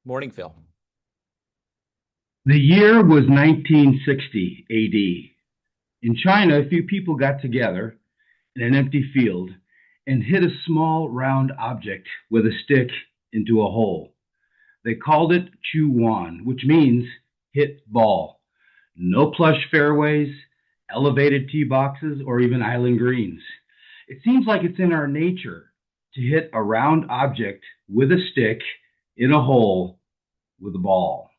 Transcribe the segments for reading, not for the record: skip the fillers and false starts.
Morning, Phil. The year was 1960 AD. In China, a few people got together in an empty field and hit a small round object with a stick into a hole. They called it Chu Wan, which means hit ball. No plush fairways, elevated tee boxes, or even island greens. It seems like it's in our nature to hit a round object with a stick in a hole with a ball.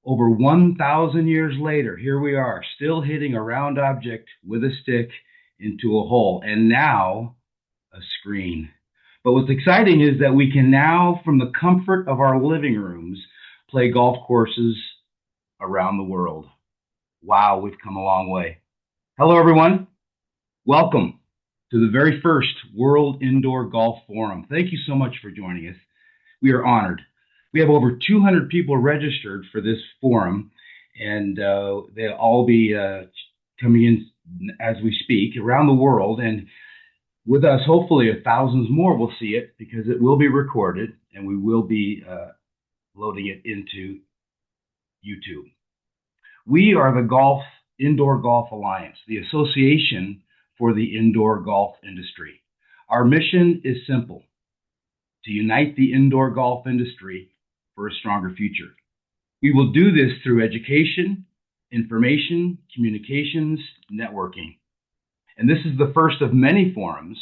Over 1,000 years later, here we are, still hitting a round object with a stick into a hole, and now a screen. But what's exciting is that we can now, from the comfort of our living rooms, play golf courses around the world. Wow, we've come a long way. Hello, everyone. Welcome to the very first World Indoor Golf Forum. Thank you so much for joining us. We are honored. We have over 200 people registered for this forum, and they'll all be coming in as we speak around the world. And with us, hopefully, thousands more will see it because it will be recorded, and we will be loading it into YouTube. We are the Indoor Golf Alliance, the association for the indoor golf industry. Our mission is simple: to unite the indoor golf industry for a stronger future. We will do this through education, information, communications, networking. And this is the first of many forums,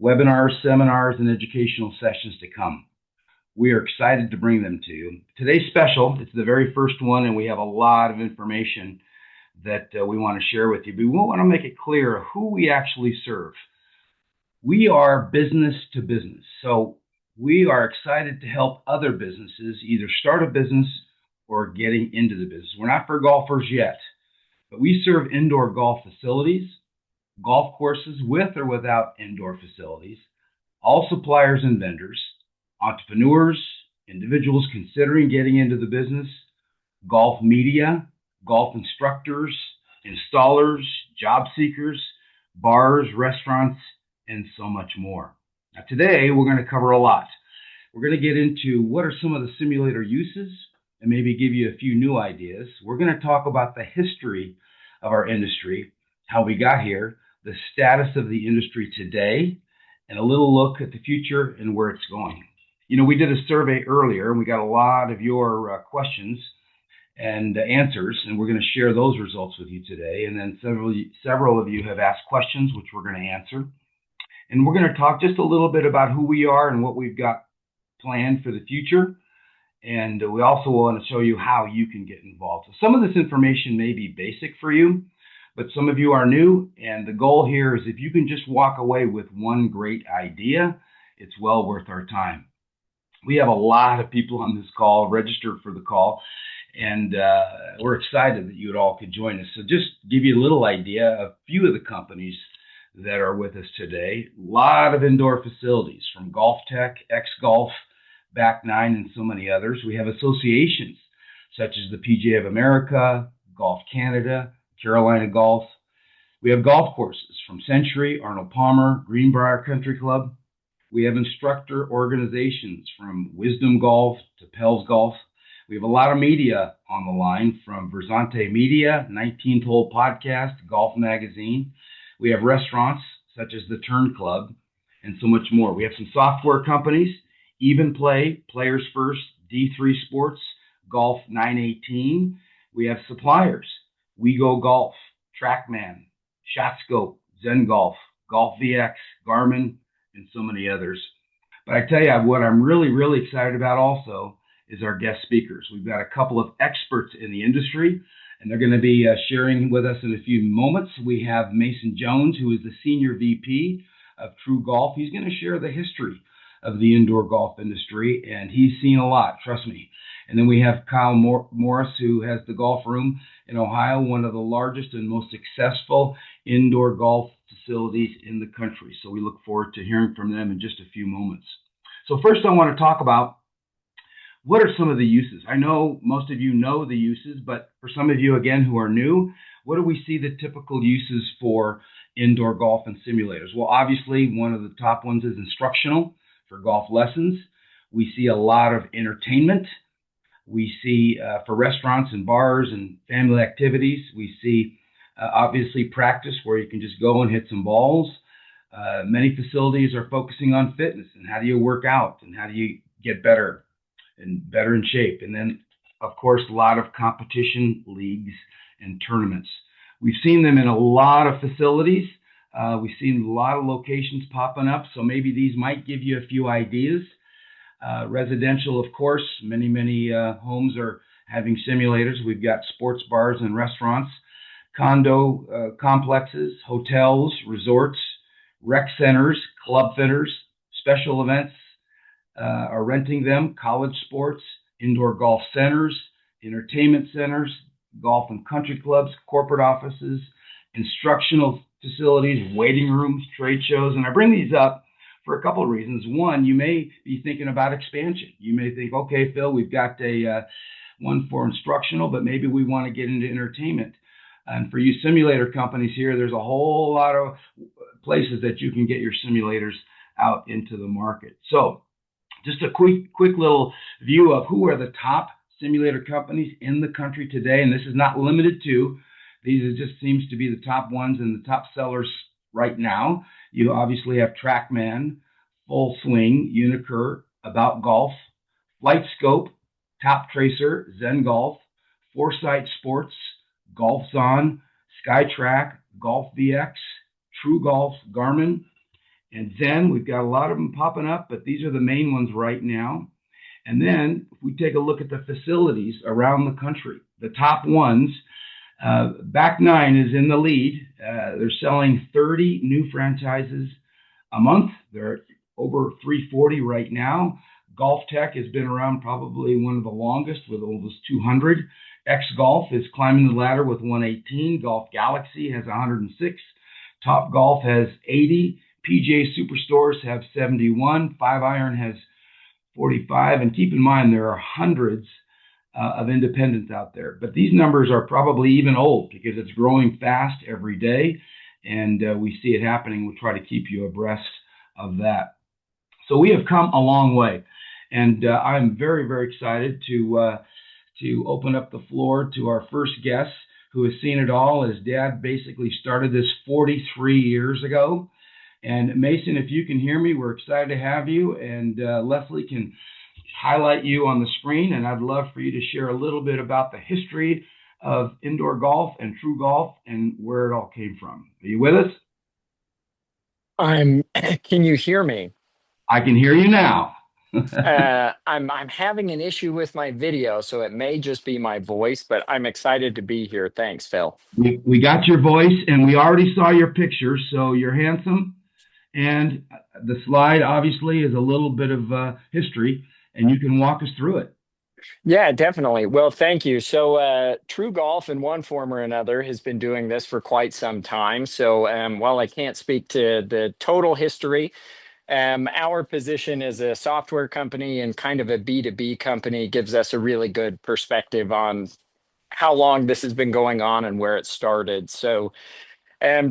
webinars, seminars, and educational sessions to come. We are excited to bring them to you. Today's special, it's the very first one, and we have a lot of information that we want to share with you. But we want to make it clear who we actually serve. We are business to business. So we are excited to help other businesses either start a business or getting into the business. We're not for golfers yet, but we serve indoor golf facilities, golf courses with or without indoor facilities, all suppliers and vendors, entrepreneurs, individuals considering getting into the business, golf media, golf instructors, installers, job seekers, bars, restaurants, and so much more. Now, today, we're going to cover a lot. We're going to get into what are some of the simulator uses and maybe give you a few new ideas. We're going to talk about the history of our industry, how we got here, the status of the industry today, and a little look at the future and where it's going. You know, we did a survey earlier, and we got a lot of your questions and answers, and we're going to share those results with you today. And then several of you have asked questions, which we're going to answer. And we're going to talk just a little bit about who we are and what we've got planned for the future. And we also want to show you how you can get involved. So some of this information may be basic for you, but some of you are new. And the goal here is if you can just walk away with one great idea, it's well worth our time. We have a lot of people on this call registered for the call, and we're excited that you all could join us. So just give you a little idea, a few of the companies that are with us today. A lot of indoor facilities from Golf Tech, X-Golf, Back Nine, and so many others. We have associations such as the PGA of America, Golf Canada, Carolina Golf. We have golf courses from Century, Arnold Palmer, Greenbrier Country Club. We have instructor organizations from Wisdom Golf to Pels Golf. We have a lot of media on the line from Versante Media, 19th Hole Podcast, Golf Magazine. We have restaurants such as the Turn Club and so much more. We have some software companies, Even Play, Players First, D3 Sports, Golf 918. We have suppliers, We Go Golf, TrackMan, ShotScope, Zen Golf, Golf VX, Garmin, and so many others. But I tell you what I'm really excited about also is our guest speakers. We've got a couple of experts in the industry, and they're going to be sharing with us in a few moments. We have Mason Jones, who is the Senior VP of True Golf. He's going to share the history of the indoor golf industry, and he's seen a lot, trust me. And then we have Kyle Morris, who has the Golf Room in Ohio, one of the largest and most successful indoor golf facilities in the country. So we look forward to hearing from them in just a few moments. So first I want to talk about what are some of the uses? I know most of you know the uses, but for some of you, again, who are new, what do we see the typical uses for indoor golf and simulators? Well, obviously, one of the top ones is instructional for golf lessons. We see a lot of entertainment We see for restaurants and bars and family activities. We see obviously practice where you can just go and hit some balls. Many facilities are focusing on fitness and how do you work out and how do you get better and better in shape. And then, of course, a lot of competition leagues and tournaments. We've seen them in a lot of facilities. We've seen a lot of locations popping up. So maybe these might give you a few ideas. Residential, of course, many homes are having simulators. We've got sports bars and restaurants, condo complexes, hotels, resorts, rec centers, club fitters, special events are renting them, college sports, indoor golf centers, entertainment centers, golf and country clubs, corporate offices, instructional facilities, waiting rooms, trade shows. And I bring these up for a couple of reasons. One, you may be thinking about expansion. You may think, okay, Phil, we've got a one for instructional, but maybe we want to get into entertainment. And for you simulator companies here, there's a whole lot of places that you can get your simulators out into the market. So just a quick little view of who are the top simulator companies in the country today. And this is not limited to, these are just seems to be the top ones and the top sellers right now. You obviously have TrackMan, Full Swing, Unicur, About Golf, Flight Scope, Top Tracer, Zen Golf, Foresight Sports, Golf Zone, SkyTrack, Golf VX, True Golf, Garmin, and Zen. We've got a lot of them popping up, but these are the main ones right now. And then if we take a look at the facilities around the country, the top ones, Back Nine is in the lead. They're selling 30 new franchises a month. They're over 340 right now. Golf Tech has been around probably one of the longest with almost 200. X Golf is climbing the ladder with 118. Golf Galaxy has 106. Top Golf has 80. PGA Superstores have 71. 5-Iron has 45. And keep in mind, there are hundreds of independents out there. But these numbers are probably even old because it's growing fast every day. And we see it happening. We'll try to keep you abreast of that. So we have come a long way. And I'm very excited to open up the floor to our first guest who has seen it all. His dad basically started this 43 years ago. And Mason, if you can hear me, we're excited to have you. And Leslie can highlight you on the screen. And I'd love for you to share a little bit about the history of indoor golf and true golf and where it all came from. Are you with us? Can you hear me? I can hear you now. I'm having an issue with my video, so it may just be my voice, but I'm excited to be here. Thanks, Phil. We got your voice and we already saw your picture, so you're handsome. And the slide obviously is a little bit of history, and you can walk us through it. Yeah, definitely. Well, thank you. So, True Golf, in one form or another, has been doing this for quite some time. So, while I can't speak to the total history, our position as a software company and kind of a B2B company gives us a really good perspective on how long this has been going on and where it started. So,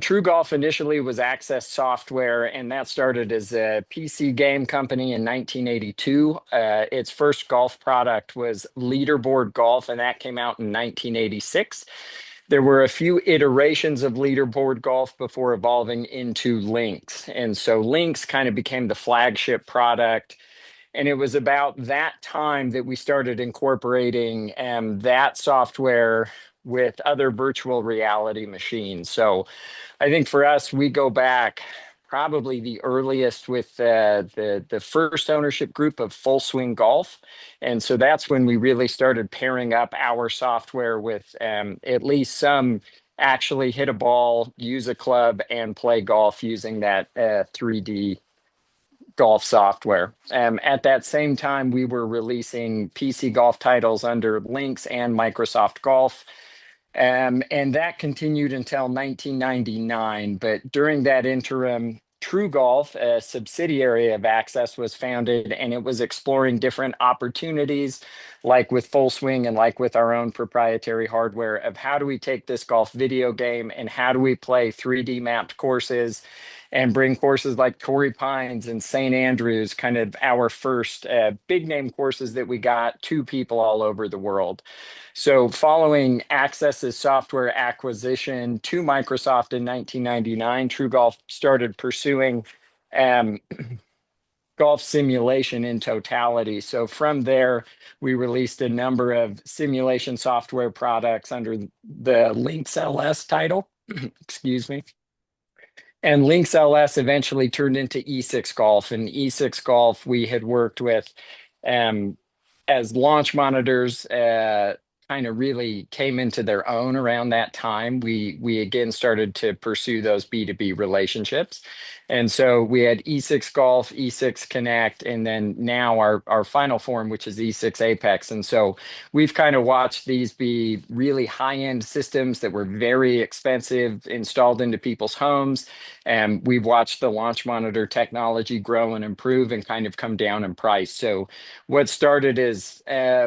True Golf initially was Access Software, and that started as a PC game company in 1982. Its first golf product was Leaderboard Golf, and that came out in 1986. There were a few iterations of Leaderboard Golf before evolving into Lynx. And so Lynx kind of became the flagship product. And it was about that time that we started incorporating that software with other virtual reality machines. So I think for us, we go back probably the earliest with the first ownership group of Full Swing Golf. And so that's when we really started pairing up our software with at least some actually hit a ball, use a club, and play golf using that 3D golf software. At that same time, we were releasing PC golf titles under Lynx and Microsoft Golf. And that continued until 1999. But during that interim, True Golf, a subsidiary of Access, was founded, and it was exploring different opportunities, like with Full Swing and like with our own proprietary hardware, of how do we take this golf video game and how do we play 3D mapped courses and bring courses like Torrey Pines and St. Andrews, kind of our first big name courses that we got to people all over the world. So, following Access's software acquisition to Microsoft in 1999, TrueGolf started pursuing um, golf simulation in totality. So, from there, we released a number of simulation software products under the Lynx LS title. Excuse me. And Lynx LS eventually turned into E6 Golf. And E6 Golf, we had worked with um, as launch monitors. Kind of really came into their own around that time. We again started to pursue those B2B relationships. And so we had E6 Golf, E6 Connect, and then now our final form, which is E6 Apex. And so we've kind of watched these be really high-end systems that were very expensive installed into people's homes, and we've watched the launch monitor technology grow and improve and kind of come down in price. So what started as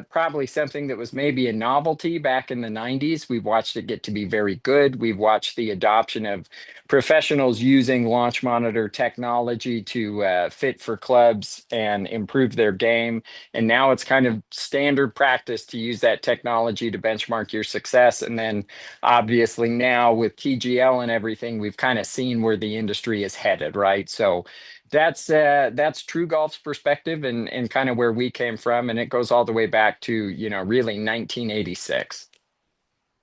probably something that was maybe a novelty back in the 90s, we've watched it get to be very good. We've watched the adoption of professionals using launch monitor technology to fit for clubs and improve their game. And now it's kind of standard practice to use that technology to benchmark your success. And then obviously now with TGL and everything, we've kind of seen where the industry is headed, right? So that's True Golf's perspective and kind of where we came from, and it goes all the way back to really 1986.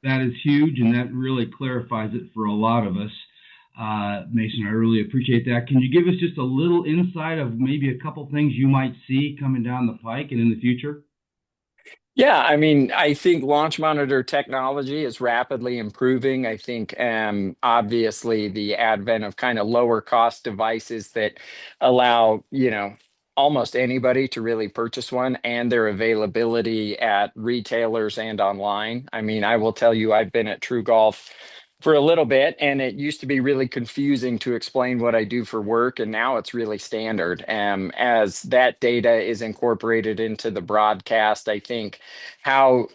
That is huge, and that really clarifies it for a lot of us. Mason, I really appreciate that. Can you give us just a little insight of maybe a couple things you might see coming down the pike and in the future? Yeah, I mean, I think launch monitor technology is rapidly improving. I think obviously the advent of kind of lower cost devices that allow, almost anybody to really purchase one, and their availability at retailers and online. I mean, I will tell you, I've been at True Golf for a little bit, and it used to be really confusing to explain what I do for work, and now it's really standard. As that data is incorporated into the broadcast, I think how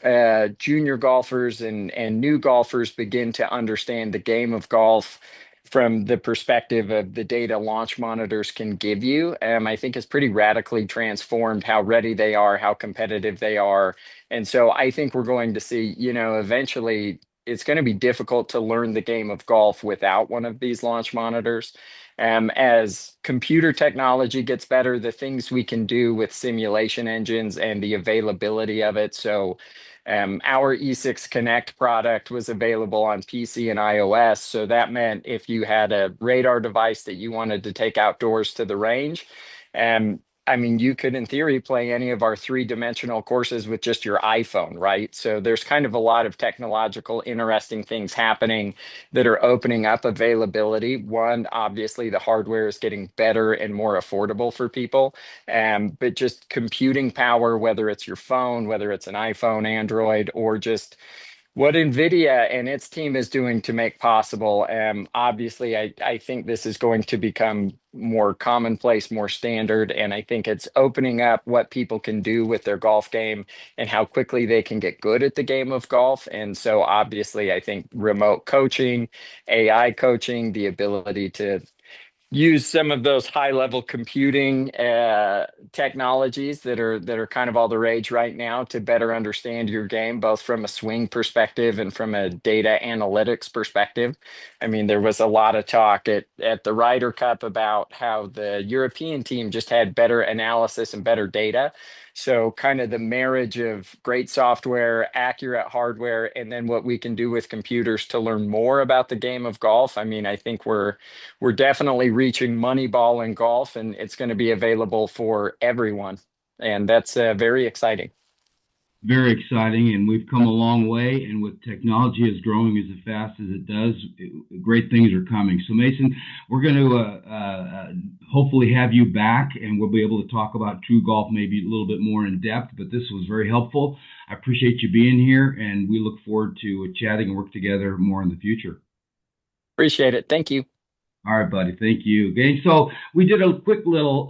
junior golfers and new golfers begin to understand the game of golf from the perspective of the data launch monitors can give you, I think has pretty radically transformed how ready they are, how competitive they are. And so I think we're going to see, eventually it's going to be difficult to learn the game of golf without one of these launch monitors. As computer technology gets better, the things we can do with simulation engines and the availability of it. So, our E6 Connect product was available on PC and iOS. So that meant if you had a radar device that you wanted to take outdoors to the range, um, I mean, you could, in theory, play any of our three-dimensional courses with just your iPhone, right? So there's kind of a lot of technological, interesting things happening that are opening up availability. One, obviously, the hardware is getting better and more affordable for people. But just computing power, whether it's your phone, whether it's an iPhone, Android, or just what NVIDIA and its team is doing to make possible. Obviously, I think this is going to become more commonplace, more standard, and I think it's opening up what people can do with their golf game and how quickly they can get good at the game of golf. And so, obviously, I think remote coaching, AI coaching, the ability to use some of those high level computing technologies that are kind of all the rage right now to better understand your game, both from a swing perspective and from a data analytics perspective. I mean, there was a lot of talk at the Ryder Cup about how the European team just had better analysis and better data. So, kind of the marriage of great software, accurate hardware, and then what we can do with computers to learn more about the game of golf. I mean, I think we're definitely reaching Moneyball in golf, and it's going to be available for everyone. And that's very exciting. Very exciting, and we've come a long way. And with technology is growing as fast as it does, great things are coming. So, Mason, we're going to hopefully have you back, and we'll be able to talk about True Golf maybe a little bit more in depth. But this was very helpful. I appreciate you being here, and we look forward to chatting and work together more in the future. Appreciate it. Thank you. All right, buddy. Thank you. Okay, so we did a quick little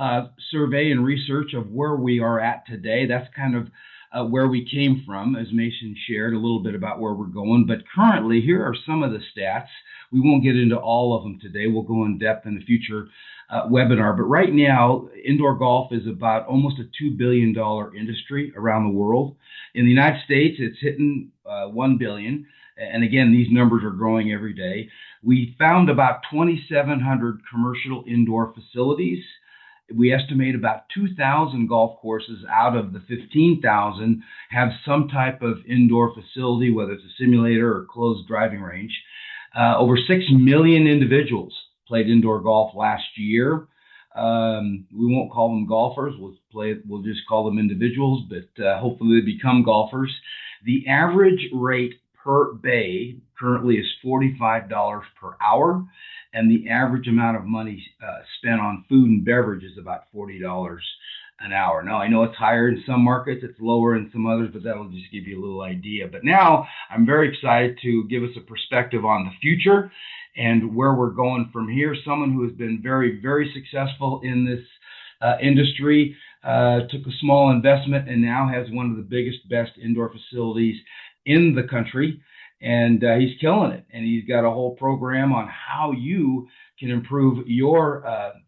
survey and research of where we are at today. That's kind of where we came from, as Mason shared a little bit about where we're going. But currently, here are some of the stats. We won't get into all of them today. We'll go in depth in the future webinar. But right now, indoor golf is about almost a $2 billion industry around the world. In the United States, it's hitting $1 billion. And again, these numbers are growing every day. We found about 2,700 commercial indoor facilities. We estimate about 2,000 golf courses out of the 15,000 have some type of indoor facility, whether it's a simulator or closed driving range. Over 6 million individuals played indoor golf last year. We won't call them golfers. We'll just call them individuals, but hopefully they become golfers. The average rate per bay currently is $45 per hour, and the average amount of money spent on food and beverage is about $40 an hour. Now, I know it's higher in some markets, it's lower in some others, but that'll just give you a little idea. But now I'm very excited to give us a perspective on the future and where we're going from here. Someone who has been very, very successful in this industry, took a small investment and now has one of the biggest, best indoor facilities in the country. And he's killing it. And he's got a whole program on how you can improve your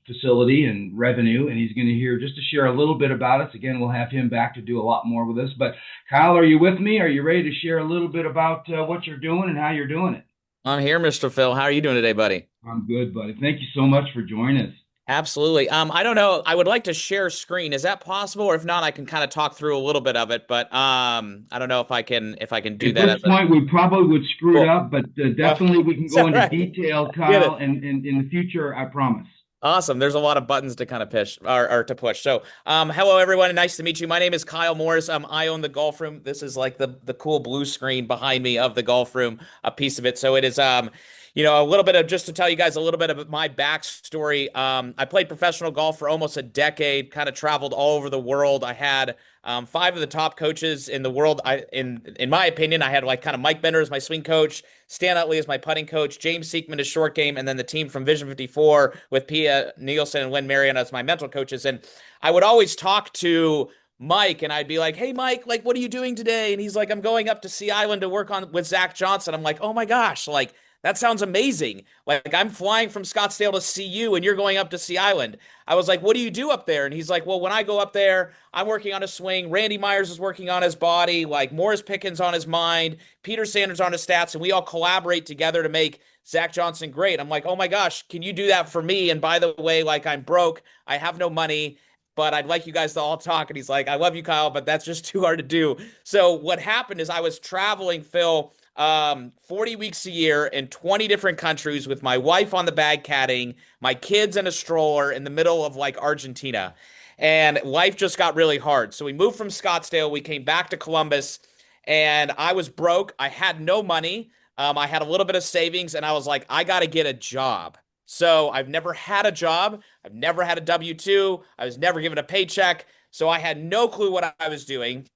facility and revenue. And he's going to hear just to share a little bit about us. Again, we'll have him back to do a lot more with us. But Kyle, are you with me? Are you ready to share a little bit about what you're doing and how you're doing it? I'm here, Mr. Phil. How are you doing today, buddy? I'm good, buddy. Thank you so much for joining us. Absolutely. I don't know. I would like to share screen. Is that possible? Or if not, I can kind of talk through a little bit of it. But I don't know if I can do At that this as a point, we probably would screw it cool. up, but definitely we can It's go all into right. detail, Get Kyle, it. and in the future, I promise. Awesome. There's a lot of buttons to kind of push or to push. So, hello everyone. Nice to meet you. My name is Kyle Morris. I own the golf room. This is like the cool blue screen behind me of the golf room, a piece of it. So it is, a little bit of just to tell you guys a little bit of my backstory. I played professional golf for almost a decade, kind of traveled all over the world. I had five of the top coaches in the world. In my opinion, I had like kind of Mike Bender as my swing coach, Stan Utley as my putting coach, James Seekman as short game, and then the team from Vision 54 with Pia Nielsen and Lynn Marion as my mental coaches. And I would always talk to Mike and I'd be like, "Hey Mike, like what are you doing today?" And he's like, "I'm going up to Sea Island to work on with Zach Johnson." I'm like, "Oh my gosh, like that sounds amazing. Like I'm flying from Scottsdale to see you and you're going up to Sea Island." I was like, "What do you do up there?" And he's like, "Well, when I go up there, I'm working on a swing. Randy Myers is working on his body, like Morris Pickens on his mind, Peter Sanders on his stats, and we all collaborate together to make Zach Johnson great." I'm like, "Oh my gosh, can you do that for me? And by the way, like I'm broke, I have no money, but I'd like you guys to all talk." And he's like, "I love you, Kyle, but that's just too hard to do." So what happened is I was traveling, Phil, 40 weeks a year in 20 different countries with my wife on the bag caddying, my kids in a stroller in the middle of like Argentina. And life just got really hard. So we moved from Scottsdale. We came back to Columbus and I was broke. I had no money. I had a little bit of savings and I was like, I got to get a job. So I've never had a job. I've never had a W-2. I was never given a paycheck. So I had no clue what I was doing.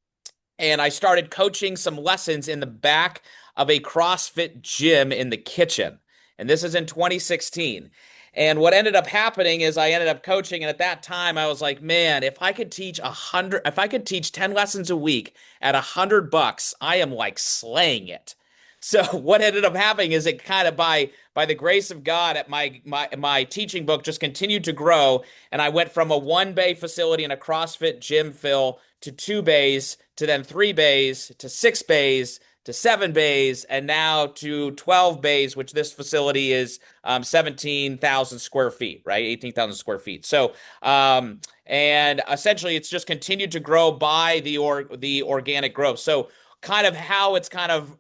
And I started coaching some lessons in the back of a CrossFit gym in the kitchen. And this is in 2016. And what ended up happening is I ended up coaching. And at that time, I was like, man, if I could teach 10 lessons a week at $100, I am like slaying it. So what ended up happening is it kind of by the grace of God at my teaching book just continued to grow. And I went from a 1 bay facility in a CrossFit gym, Phil, to 2 bays, to then 3 bays, to 6 bays, to 7 bays, and now to 12 bays, which this facility is 17,000 square feet, right? 18,000 square feet. So, and essentially it's just continued to grow by the organic growth. So kind of how it's kind of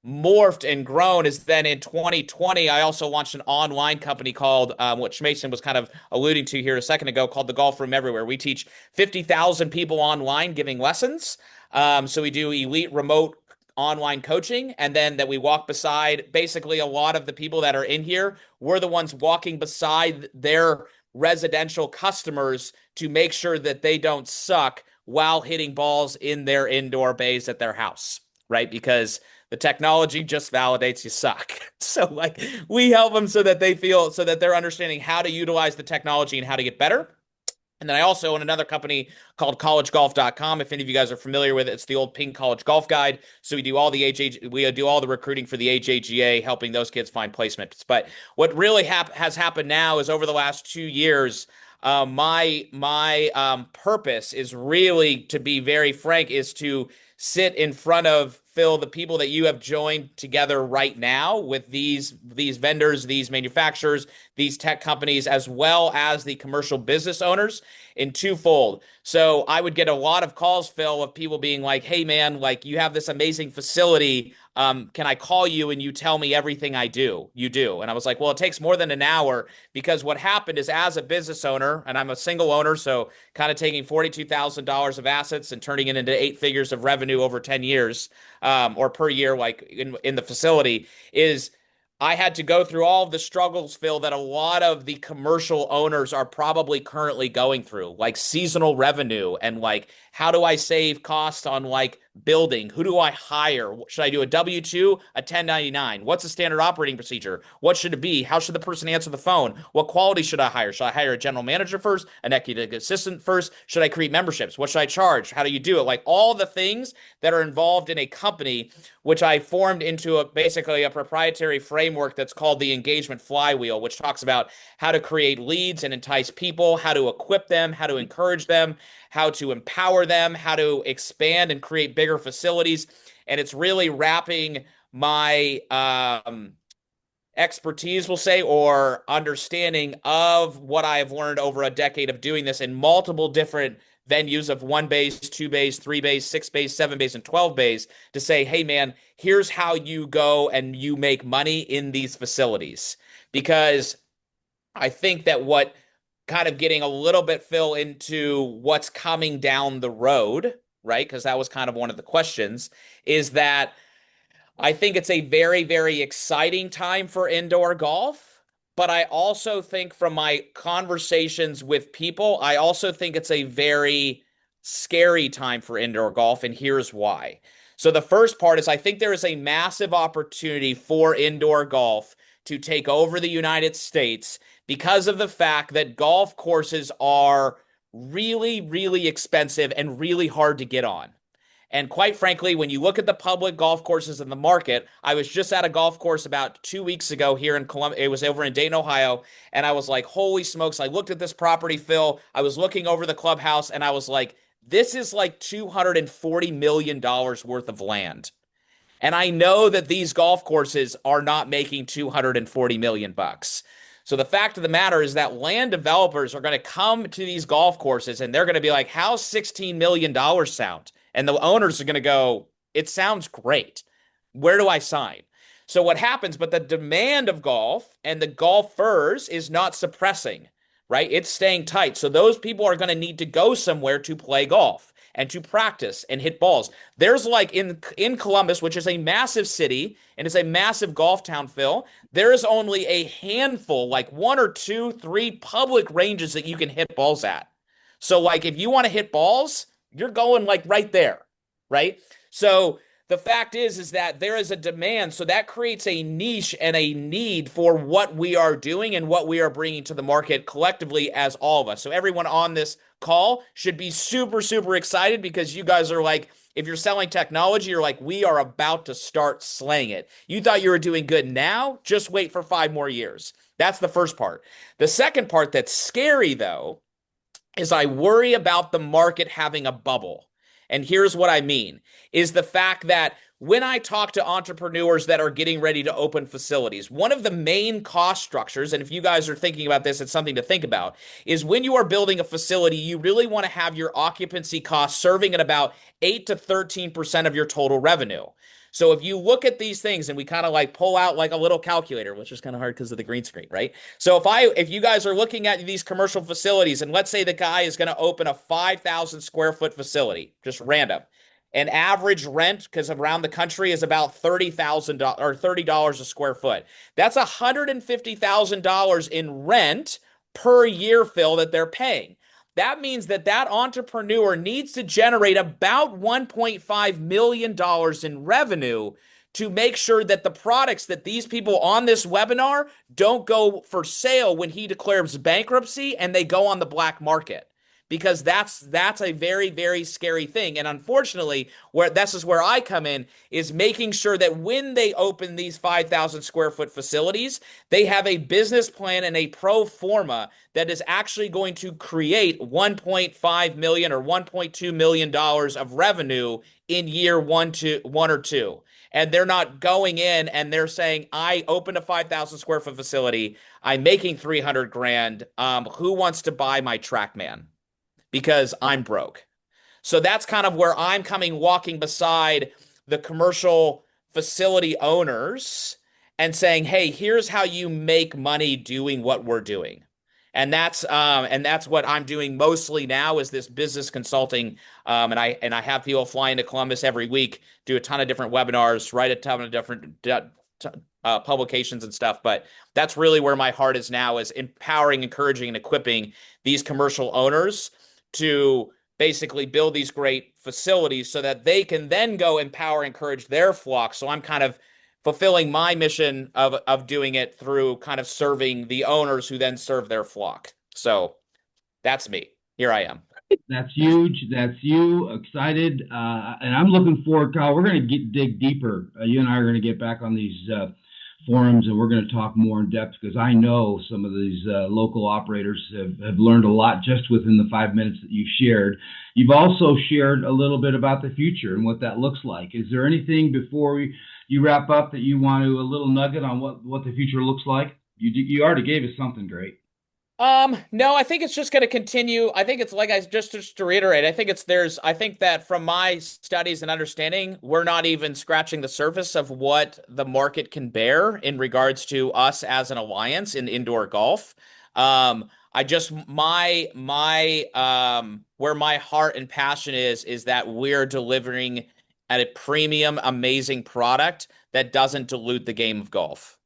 morphed and grown is then in 2020, I also launched an online company called, which Mason was kind of alluding to here a second ago, called the Golf Room Everywhere. We teach 50,000 people online giving lessons. So we do elite remote online coaching, and then that we walk beside basically a lot of the people that are in here. We're the ones walking beside their residential customers to make sure that they don't suck while hitting balls in their indoor bays at their house, right? Because the technology just validates you suck. So like we help them so that they feel so that they're understanding how to utilize the technology and how to get better. And then I also own another company called collegegolf.com. If any of you guys are familiar with it, it's the old pink college golf guide. So we do all the we do all the recruiting for the IGA, helping those kids find placements. But what really has happened now is over the last 2 years, my purpose is really, to be very frank, is to sit in front of Phil, the people that you have joined together right now with these vendors, these manufacturers, these tech companies, as well as the commercial business owners in twofold. So I would get a lot of calls, Phil, of people being like, "Hey, man, like you have this amazing facility. Can I call you and you tell me everything I do? You do." And I was like, "Well, it takes more than an hour because what happened is as a business owner, and I'm a single owner, so kind of taking $42,000 of assets and turning it into 8 figures of revenue over 10 years, or per year, like in the facility, is I had to go through all of the struggles, Phil, that a lot of the commercial owners are probably currently going through, like seasonal revenue and like how do I save costs on like building? Who do I hire? Should I do a W-2, a 1099? What's the standard operating procedure? What should it be? How should the person answer the phone? What quality should I hire? Should I hire a general manager first, an executive assistant first? Should I create memberships? What should I charge? How do you do it? Like all the things that are involved in a company, which I formed into basically a proprietary framework that's called the engagement flywheel, which talks about how to create leads and entice people, how to equip them, how to encourage them, how to empower them, how to expand and create bigger facilities. And it's really wrapping my expertise, we'll say, or understanding of what I have learned over a decade of doing this in multiple different venues of 1 bays, 2 bays, 3 bays, 6 bays, 7 bays, and 12 bays to say, hey, man, here's how you go and you make money in these facilities. Because I think that what kind of getting a little bit, Phil, into what's coming down the road, right? Because that was kind of one of the questions, is that I think it's a very, very exciting time for indoor golf. But I also think from my conversations with people, I also think it's a very scary time for indoor golf. And here's why. So the first part is I think there is a massive opportunity for indoor golf to take over the United States because of the fact that golf courses are really, really expensive and really hard to get on. And quite frankly, when you look at the public golf courses in the market, I was just at a golf course about 2 weeks ago here in Columbia. It was over in Dayton, Ohio. And I was like, holy smokes. I looked at this property, Phil. I was looking over the clubhouse and I was like, this is like $240 million worth of land. And I know that these golf courses are not making 240 million bucks. So the fact of the matter is that land developers are going to come to these golf courses and they're going to be like, how's $16 million sound? And the owners are going to go, it sounds great. Where do I sign? So what happens, but the demand of golf and the golfers is not suppressing, right? It's staying tight. So those people are going to need to go somewhere to play golf and to practice and hit balls. There's like in Columbus, which is a massive city and it's a massive golf town, Phil, there is only a handful, like one or two, three public ranges that you can hit balls at. So like if you want to hit balls, you're going like right there, right? So the fact is that there is a demand. So that creates a niche and a need for what we are doing and what we are bringing to the market collectively as all of us. So everyone on this call should be super, super excited because you guys are like, if you're selling technology, you're like, we are about to start slaying it. You thought you were doing good now, just wait for 5 more years. That's the first part. The second part that's scary though, is I worry about the market having a bubble. And here's what I mean, is the fact that when I talk to entrepreneurs that are getting ready to open facilities, one of the main cost structures, and if you guys are thinking about this, it's something to think about, is when you are building a facility, you really want to have your occupancy costs serving at about 8 to 13% of your total revenue. So if you look at these things and we kind of like pull out like a little calculator, which is kind of hard because of the green screen, right? So if you guys are looking at these commercial facilities and let's say the guy is going to open a 5,000 square foot facility, just random, an average rent, because around the country is about $30,000 or $30 a square foot. That's $150,000 in rent per year, Phil, that they're paying. That means that that entrepreneur needs to generate about $1.5 million in revenue to make sure that the products that these people on this webinar don't go for sale when he declares bankruptcy and they go on the black market. because that's a very, very scary thing. And unfortunately, where this is where I come in, is making sure that when they open these 5,000 square foot facilities, they have a business plan and a pro forma that is actually going to create 1.5 million or 1.2 million dollars of revenue in year one or two. And they're not going in and they're saying, I opened a 5,000 square foot facility. I'm making 300 grand. Who wants to buy my TrackMan? Because I'm broke. So that's kind of where I'm walking beside the commercial facility owners and saying, hey, here's how you make money doing what we're doing. And that's what I'm doing mostly now is this business consulting. And I have people fly into Columbus every week, do a ton of different webinars, write a ton of different publications and stuff. But that's really where my heart is now, is empowering, encouraging, and equipping these commercial owners to basically build these great facilities so that they can then go empower, encourage their flock. So I'm kind of fulfilling my mission of doing it through kind of serving the owners who then serve their flock. So that's me. Here I am. That's huge. That's you excited, and I'm looking forward, Kyle. We're going to dig deeper. You and I are going to get back on these forums, and we're going to talk more in depth because I know some of these local operators have learned a lot just within the 5 minutes that you've shared. You've also shared a little bit about the future and what that looks like. Is there anything before you wrap up that you want to, a little nugget on what the future looks like? You already gave us something great. No, I think it's just going to continue. I think it's like just to reiterate, I think that from my studies and understanding, we're not even scratching the surface of what the market can bear in regards to us as an alliance in indoor golf. I just where my heart and passion is that we're delivering at a premium, amazing product that doesn't dilute the game of golf.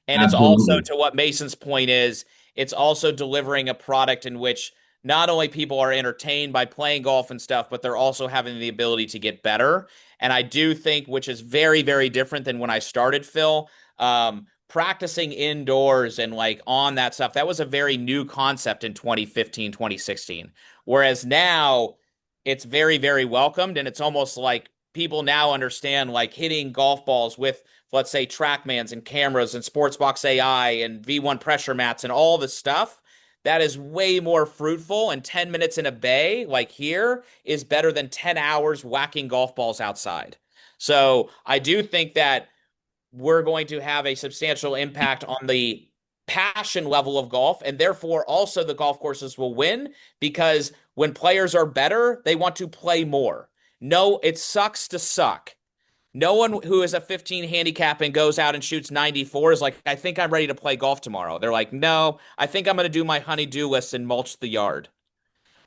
And it's also, Absolutely. to what Mason's point is, it's also delivering a product in which not only people are entertained by playing golf and stuff, but they're also having the ability to get better. And I do think, which is very, very different than when I started, Phil, practicing indoors and like on that stuff, that was a very new concept in 2015, 2016. Whereas now it's very, very welcomed. And it's almost like people now understand like hitting golf balls with, let's say, TrackMans and cameras and Sportsbox AI and V1 pressure mats and all this stuff, that is way more fruitful. And 10 minutes in a bay, like here, is better than 10 hours whacking golf balls outside. So I do think that we're going to have a substantial impact on the passion level of golf. And therefore, also the golf courses will win because when players are better, they want to play more. No, it sucks to suck. No one who is a 15 handicap and goes out and shoots 94 is like, I think I'm ready to play golf tomorrow. They're like, no, I think I'm going to do my honey-do list and mulch the yard.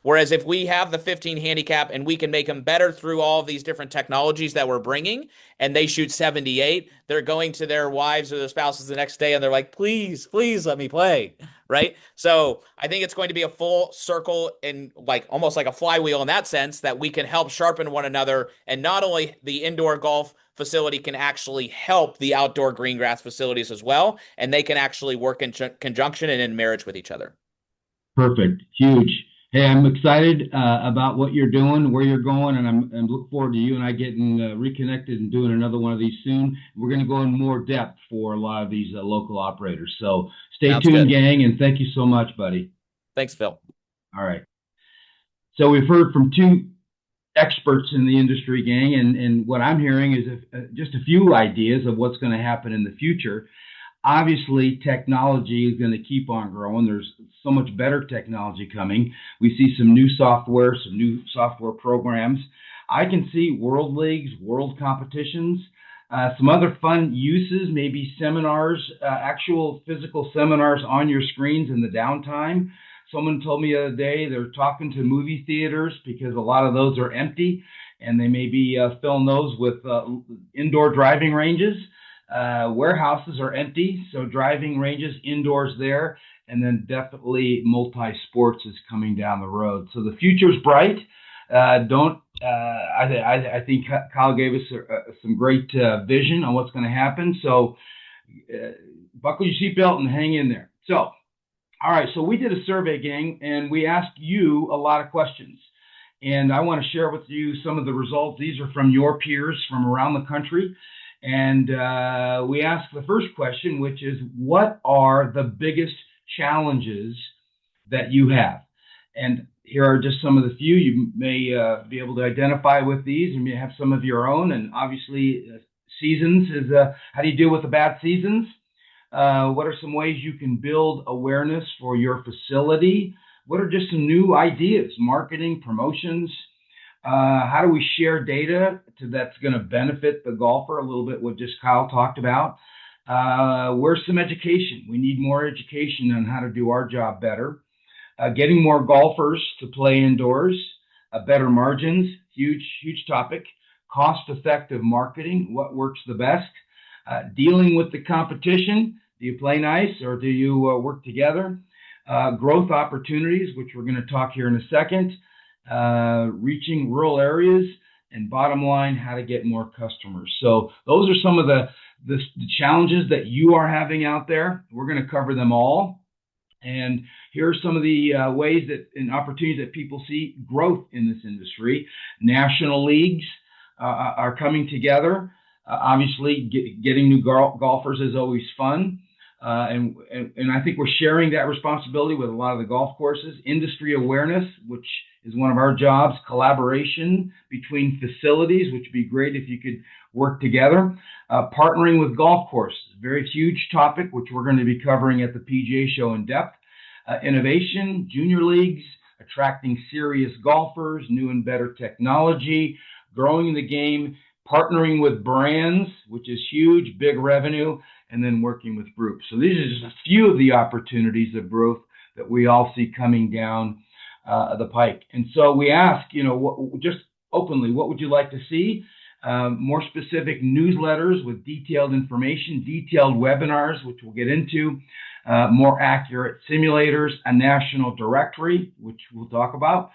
Whereas if we have the 15 handicap and we can make them better through all of these different technologies that we're bringing, and they shoot 78, they're going to their wives or their spouses the next day and they're like, please, please let me play. Right. So I think it's going to be a full circle and like almost like a flywheel in that sense that we can help sharpen one another. And not only the indoor golf facility can actually help the outdoor green grass facilities as well. And they can actually work in conjunction and in marriage with each other. Perfect. Huge. Hey, I'm excited about what you're doing, where you're going, and I'm look forward to you and I getting reconnected and doing another one of these soon. We're going to go in more depth for a lot of these local operators. So stay Sounds tuned, good. gang, and thank you so much, buddy. Thanks, Phil. All right. So we've heard from two experts in the industry, gang, and what I'm hearing is just a few ideas of what's going to happen in the future. Obviously, technology is going to keep on growing. There's so much better technology coming. We see some new software programs. I can see world leagues, world competitions, some other fun uses, maybe seminars, actual physical seminars on your screens in the downtime. Someone told me the other day they're talking to movie theaters because a lot of those are empty, and they may be filling those with indoor driving ranges. Warehouses are empty, so driving ranges indoors there, and then definitely multi-sports is coming down the road. So the future's bright. I think Kyle gave us some great vision on what's going to happen. So buckle your seatbelt and hang in there. So All right, so we did a survey, gang, and we asked you a lot of questions. And I want to share with you some of the results. These are from your peers from around the country. And we asked the first question, which is, what are the biggest challenges that you have? And here are just some of the few. You may be able to identify with these. You may have some of your own. And obviously, seasons is how do you deal with the bad seasons? What are some ways you can build awareness for your facility? What are just some new ideas, marketing, promotions? How do we share data that's going to benefit the golfer? A little bit what just Kyle talked about. Where's some education? We need more education on how to do our job better. Getting more golfers to play indoors, better margins, huge topic. Cost-effective marketing, what works the best? Dealing with the competition, do you play nice or do you work together? Growth opportunities, which we're going to talk here in a second. Reaching rural areas, and bottom line, how to get more customers. So those are some of the challenges that you are having out there. We're going to cover them all. And here are some of the ways that and opportunities that people see growth in this industry. National leagues are coming together. Obviously, getting new golfers is always fun. And I think we're sharing that responsibility with a lot of the golf courses. Industry awareness, which is one of our jobs. Collaboration between facilities, which would be great if you could work together. Partnering with golf courses, very huge topic, which we're going to be covering at the PGA show in depth. Innovation, junior leagues, attracting serious golfers, new and better technology, growing the game, partnering with brands, which is huge, big revenue, and then working with groups. So these are just a few of the opportunities of growth that we all see coming down the pike. And so we ask, just openly, what would you like to see? More specific newsletters with detailed information, detailed webinars, which we'll get into, more accurate simulators, a national directory, which we'll talk about,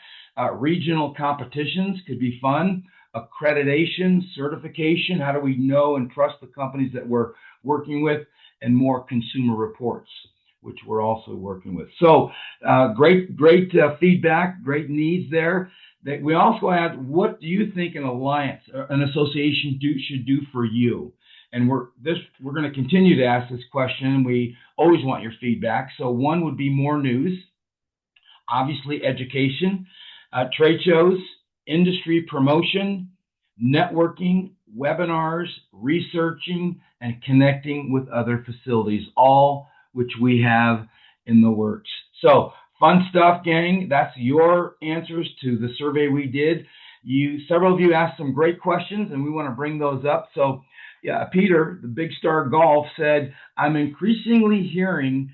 regional competitions could be fun, accreditation, certification, how do we know and trust the companies that we're working with, and more consumer reports, which we're also working with. So great feedback, great needs there. That we also add, what do you think an alliance, an association should do for you? And we're going to continue to ask this question. We always want your feedback. So one would be more news, obviously education, trade shows, industry promotion, networking, webinars, researching, and connecting with other facilities, all which we have in the works. So fun stuff, gang. That's your answers to the survey we did. Several of you asked some great questions, and we want to bring those up. So yeah, Peter, the Big Star Golf, said, I'm increasingly hearing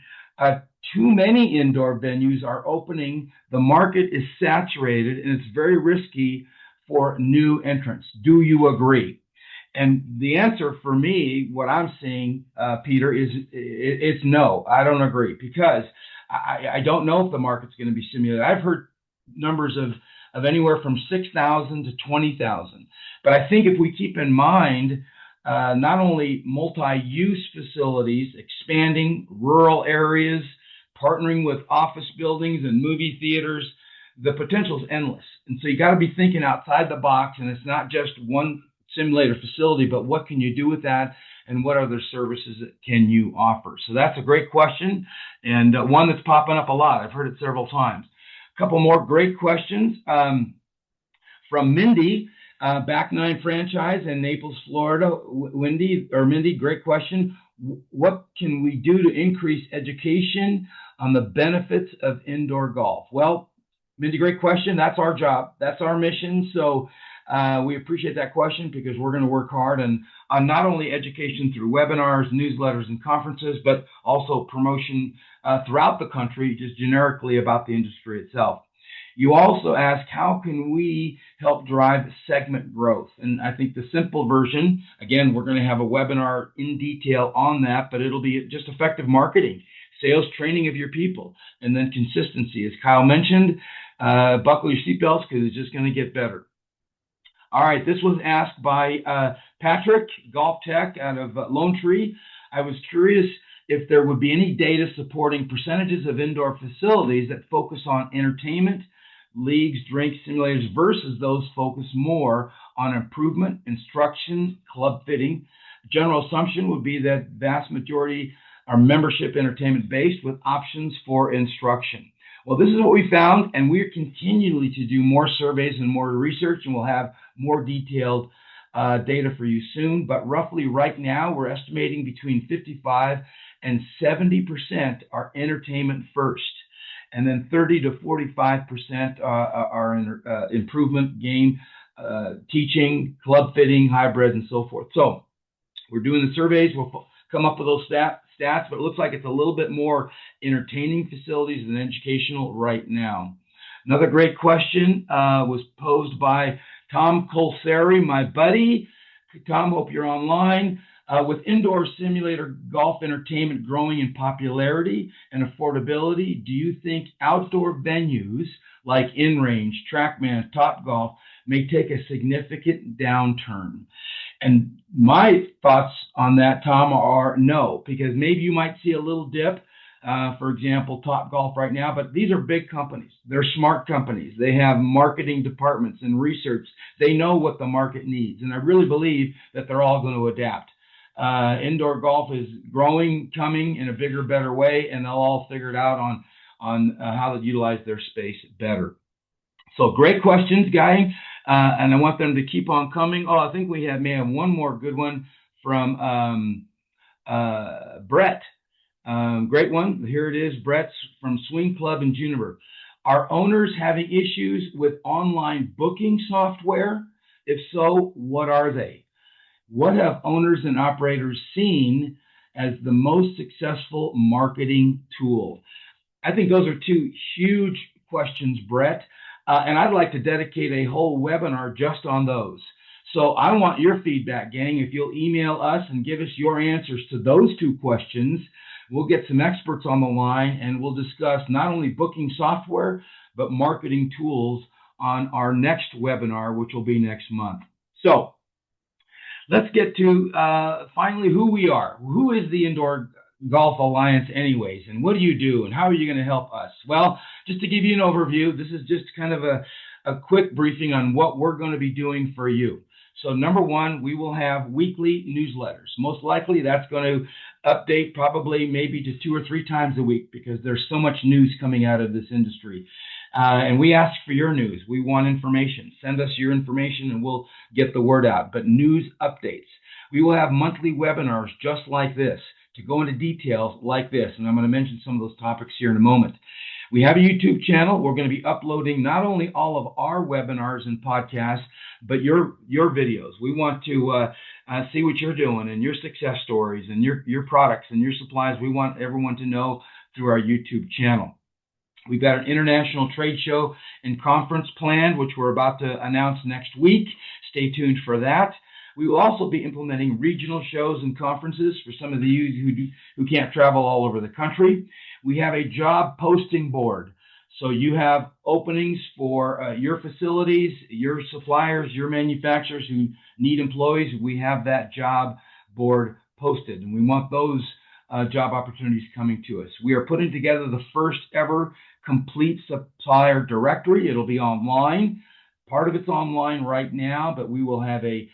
too many indoor venues are opening. The market is saturated, and it's very risky for new entrants. Do you agree? And the answer for me, what I'm seeing, Peter, is it's no. I don't agree, because I don't know if the market's going to be simulated. I've heard numbers of anywhere from 6,000 to 20,000. But I think if we keep in mind not only multi-use facilities, expanding rural areas, partnering with office buildings and movie theaters, the potential is endless. And so you got to be thinking outside the box, and it's not just one simulator facility, but what can you do with that, and what other services can you offer? So that's a great question, and one that's popping up a lot. I've heard it several times. A couple more great questions from Mindy, Back Nine franchise in Naples, Florida. Mindy, great question. What can we do to increase education on the benefits of indoor golf? Well, Mindy, great question. That's our job. That's our mission. So we appreciate that question, because we're going to work hard on not only education through webinars, newsletters, and conferences, but also promotion throughout the country, just generically about the industry itself. You also asked, how can we help drive segment growth? And I think the simple version, again, we're going to have a webinar in detail on that, but it'll be just effective marketing, sales training of your people, and then consistency. As Kyle mentioned, buckle your seatbelts, because it's just going to get better. All right, this was asked by Patrick, Golf Tech out of Lone Tree. I was curious if there would be any data supporting percentages of indoor facilities that focus on entertainment, leagues, drink simulators versus those focus more on improvement, instruction, club fitting. General assumption would be that vast majority are membership entertainment based with options for instruction. Well, this is what we found, and we're continually to do more surveys and more research, and we'll have more detailed data for you soon. But roughly right now, we're estimating between 55 and 70% are entertainment first. And then 30 to 45% are improvement, game, teaching, club fitting, hybrid, and so forth. So we're doing the surveys. We'll come up with those stats, but it looks like it's a little bit more entertaining facilities than educational right now. Another great question was posed by Tom Colseri, my buddy. Tom, hope you're online. With indoor simulator golf entertainment growing in popularity and affordability, do you think outdoor venues like InRange, TrackMan, Topgolf may take a significant downturn? And my thoughts on that, Tom, are no, because maybe you might see a little dip, for example, Topgolf right now, but these are big companies. They're smart companies. They have marketing departments and research. They know what the market needs, and I really believe that they're all going to adapt. Indoor golf is growing, coming in a bigger, better way, and they'll all figure it out on how to utilize their space better. So great questions, guys, and I want them to keep on coming. Oh, I think we may have one more good one from Brett. Great one. Here it is. Brett's from Swing Club in Juniper. Are owners having issues with online booking software? If so, what are they? What have owners and operators seen as the most successful marketing tool? I think those are two huge questions, Brett, and I'd like to dedicate a whole webinar just on those. So I want your feedback, gang. If you'll email us and give us your answers to those two questions, we'll get some experts on the line and we'll discuss not only booking software, but marketing tools on our next webinar, which will be next month. So let's get to finally who we are. Who is the Indoor Golf Alliance anyways, and what do you do, and how are you going to help us? Well, just to give you an overview, this is just kind of a quick briefing on what we're going to be doing for you. So number one, we will have weekly newsletters. Most likely that's going to update probably maybe to 2 or 3 times a week because there's so much news coming out of this industry. And we ask for your news. We want information. Send us your information and we'll get the word out. But news updates. We will have monthly webinars just like this to go into details like this. And I'm going to mention some of those topics here in a moment. We have a YouTube channel. We're going to be uploading not only all of our webinars and podcasts, but your videos. We want to see what you're doing and your success stories and your products and your supplies. We want everyone to know through our YouTube channel. We've got an international trade show and conference planned, which we're about to announce next week. Stay tuned for that. We will also be implementing regional shows and conferences for some of you who can't travel all over the country. We have a job posting board. So you have openings for your facilities, your suppliers, your manufacturers who need employees. We have that job board posted, and we want those job opportunities coming to us. We are putting together the first ever complete supplier directory. It'll be online. Part of it's online right now, but we will have a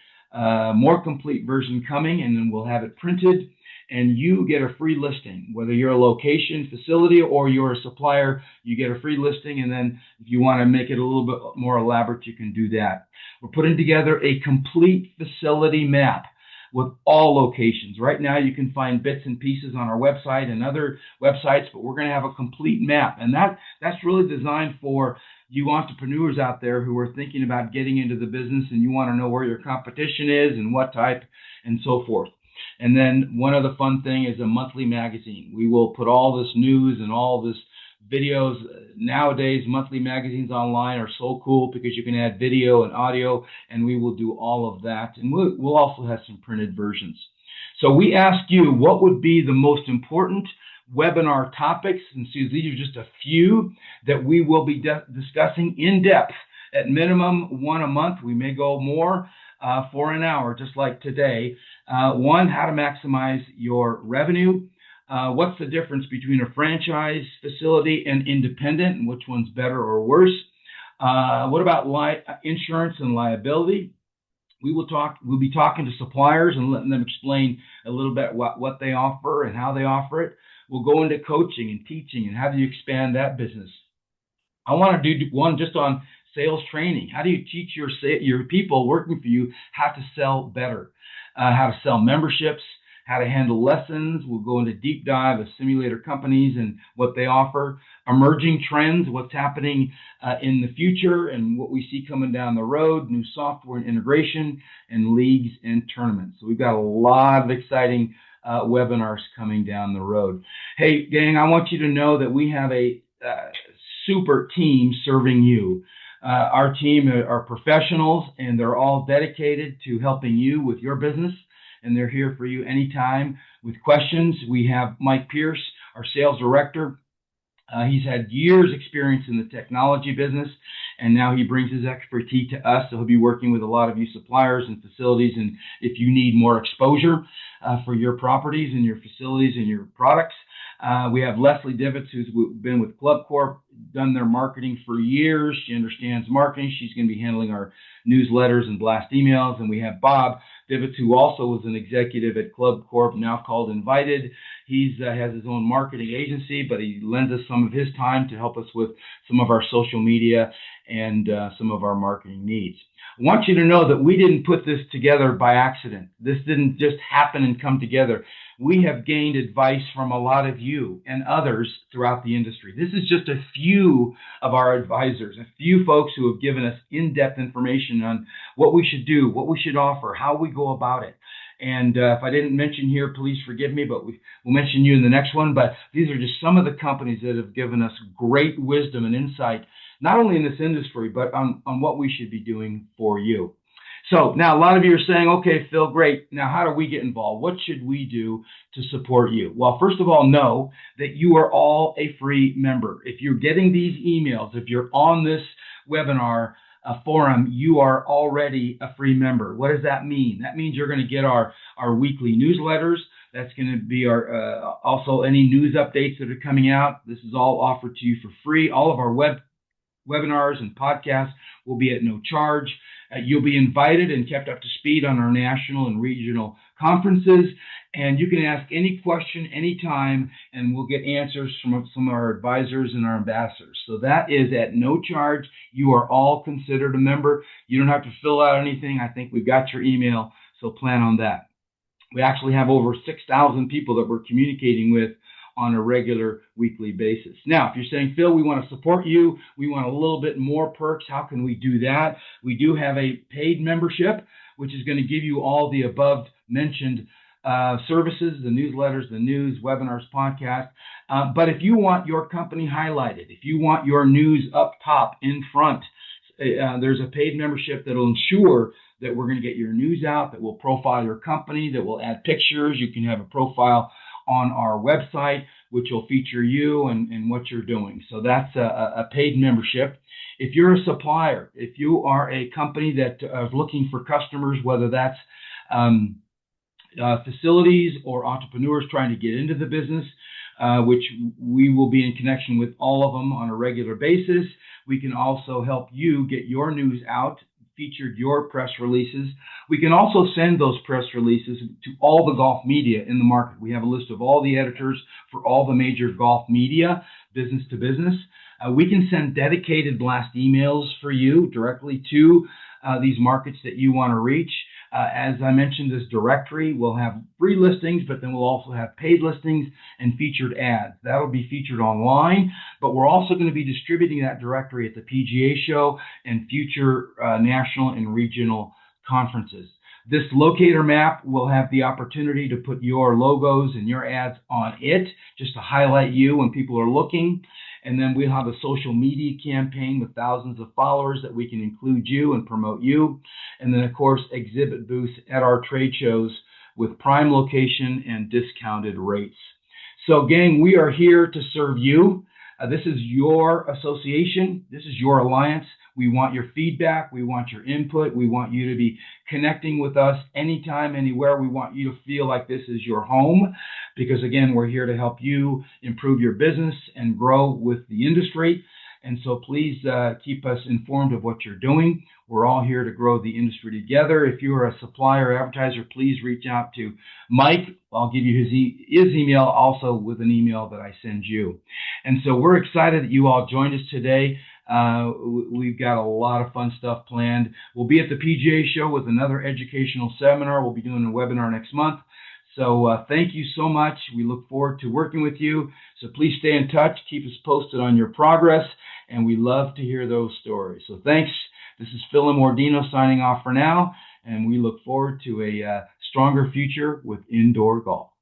more complete version coming, and then we'll have it printed, and you get a free listing. Whether you're a location, facility, or you're a supplier, you get a free listing, and then if you want to make it a little bit more elaborate, you can do that. We're putting together a complete facility map with all locations. Right now, you can find bits and pieces on our website and other websites, but we're going to have a complete map, and that's really designed for you entrepreneurs out there who are thinking about getting into the business and you want to know where your competition is and what type and so forth. And then one other fun thing is a monthly magazine. We will put all this news and all this videos. Nowadays, monthly magazines online are so cool because you can add video and audio, and we will do all of that. And we'll also have some printed versions. So we ask you, what would be the most important webinar topics? And so these are just a few that we will be discussing in depth. At minimum, one a month. We may go more for an hour, just like today. One, how to maximize your revenue. What's the difference between a franchise facility and independent, and which one's better or worse? What about insurance and liability? We'll be talking to suppliers and letting them explain a little bit what they offer and how they offer it. We'll go into coaching and teaching and how do you expand that business. I want to do one just on sales training. How do you teach your people working for you how to sell better, how to sell memberships, how to handle lessons. We'll go into deep dive of simulator companies and what they offer, emerging trends, what's happening in the future and what we see coming down the road, new software and integration, and leagues and tournaments. So we've got a lot of exciting webinars coming down the road. Hey, gang, I want you to know that we have a super team serving you. Our team are professionals, and they're all dedicated to helping you with your business, and they're here for you anytime with questions. We have Mike Pierce, our sales director. He's had years experience in the technology business, and now he brings his expertise to us. So he'll be working with a lot of you suppliers and facilities. And if you need more exposure for your properties and your facilities and your products, we have Leslie Divitz, who's been with Club Corp, done their marketing for years. She understands marketing. She's going to be handling our newsletters and blast emails. And we have Bob Divitz, who also was an executive at Club Corp, now called Invited. He has his own marketing agency, but he lends us some of his time to help us with some of our social media and some of our marketing needs. I want you to know that we didn't put this together by accident. This didn't just happen and come together. We have gained advice from a lot of you and others throughout the industry. This is just a few of our advisors, a few folks who have given us in-depth information on what we should do, what we should offer, how we go about it. And if I didn't mention here, please forgive me, but we'll mention you in the next one. But these are just some of the companies that have given us great wisdom and insight, not only in this industry, but on what we should be doing for you. So now a lot of you are saying, okay, Phil, great. Now, how do we get involved? What should we do to support you? Well, first of all, know that you are all a free member. If you're getting these emails, if you're on this webinar forum, you are already a free member. What does that mean? That means you're going to get our weekly newsletters. That's going to be our also any news updates that are coming out. This is all offered to you for free. All of our webinars and podcasts will be at no charge. You'll be invited and kept up to speed on our national and regional conferences, and you can ask any question anytime, and we'll get answers from some of our advisors and our ambassadors. So that is at no charge. You are all considered a member. You don't have to fill out anything. I think we've got your email, so plan on that. We actually have over 6,000 people that we're communicating with on a regular weekly basis. Now, if you're saying, Phil, we want to support you, we want a little bit more perks, how can we do that? We do have a paid membership, which is going to give you all the above mentioned services, the newsletters, the news, webinars, podcasts. But if you want your company highlighted, if you want your news up top in front, there's a paid membership that will ensure that we're going to get your news out, that will profile your company, that will add pictures. You can have a profile on our website, which will feature you and what you're doing. So that's a paid membership. If you're a supplier, if you are a company that is looking for customers, whether that's facilities or entrepreneurs trying to get into the business, which we will be in connection with all of them on a regular basis. We can also help you get your news out, featured your press releases. We can also send those press releases to all the golf media in the market. We have a list of all the editors for all the major golf media, business to business. We can send dedicated blast emails for you directly to these markets that you want to reach. As I mentioned, this directory will have free listings, but then we'll also have paid listings and featured ads. That'll be featured online, but we're also going to be distributing that directory at the PGA show and future national and regional conferences. This locator map will have the opportunity to put your logos and your ads on it, just to highlight you when people are looking. And then we'll have a social media campaign with thousands of followers that we can include you and promote you. And then, of course, exhibit booths at our trade shows with prime location and discounted rates. So, gang, we are here to serve you. This is your association. This is your alliance. We want your feedback. We want your input. We want you to be connecting with us anytime, anywhere. We want you to feel like this is your home because, again, we're here to help you improve your business and grow with the industry. And so please keep us informed of what you're doing. We're all here to grow the industry together. If you are a supplier or advertiser, please reach out to Mike. I'll give you his email also with an email that I send you. And so we're excited that you all joined us today. We've got a lot of fun stuff planned. We'll be at the PGA show with another educational seminar. We'll be doing a webinar next month. So thank you so much. We look forward to working with you. So please stay in touch. Keep us posted on your progress. And we love to hear those stories. So thanks. This is Phil Mordino signing off for now. And we look forward to a stronger future with indoor golf.